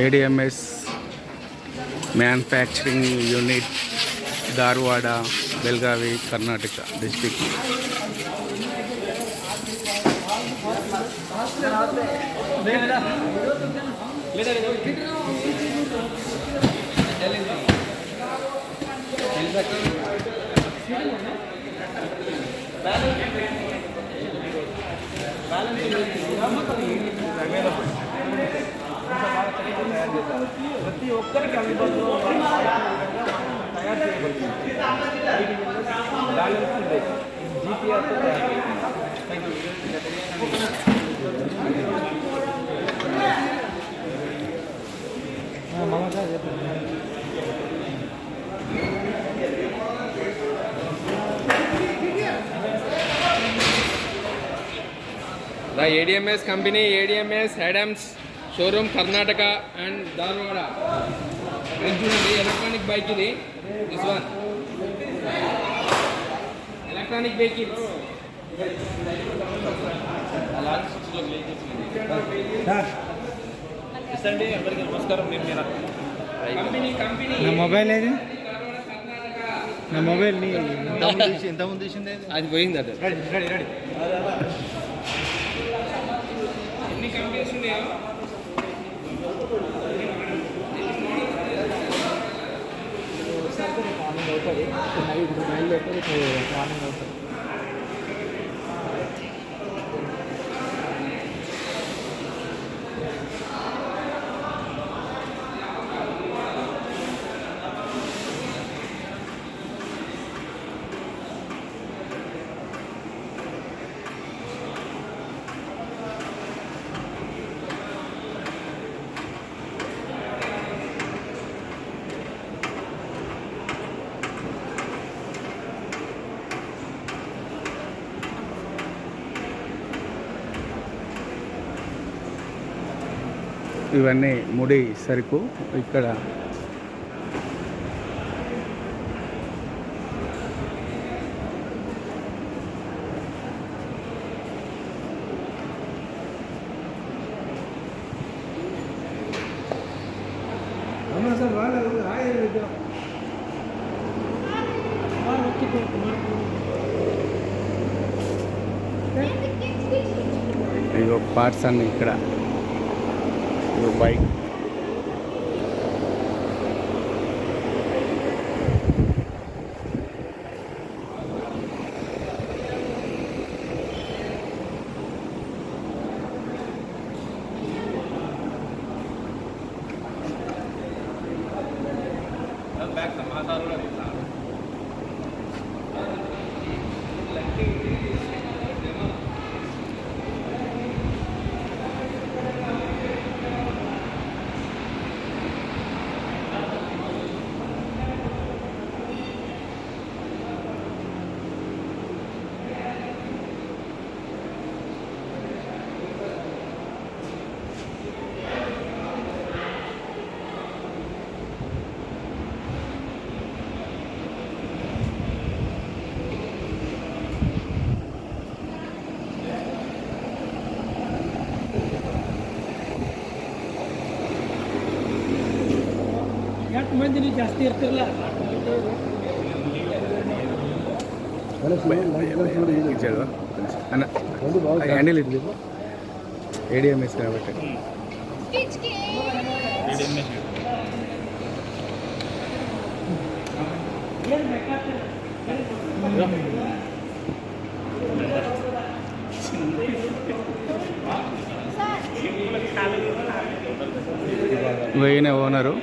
ADMS manufacturing unit, Dharwad, Belagavi, Karnataka district. ప్రతి ఒక్కరికి అందుబాటులో తయారు చేయబడుతుంది. బ్యాలెన్స్ ఉంది జీపీఆర్తో తయారు. The ADMS company, ADMS Adams showroom Karnataka and Dharwada. Electronic bike idi. This one. Electronic vehicles. ఇస్తండి అందరికీ నమస్కారం. నేను కంపెనీ నా మొబైల్ ఏది? నా మొబైల్ ఎంతమంది తీసింది? అది పోయింది. అది రెడీ ఎన్ని కంపెనీస్ ఉన్నాయో మార్నింగ్ అవుతుంది. మైల్ అవుతుంది, మార్నింగ్ అవుతుంది. ఇవన్నీ ముడి సరుకు ఇక్కడ. ఇగో పార్ట్స్ అన్నీ ఇక్కడ. బైక్ ಮಂದಿ ಜಾಸ್ತಿ ಇರ್ತಿರಲ್ಲ. హ్యాండిల్ ఇది ADMS కాబట్టి. ఈయన ఓనరు.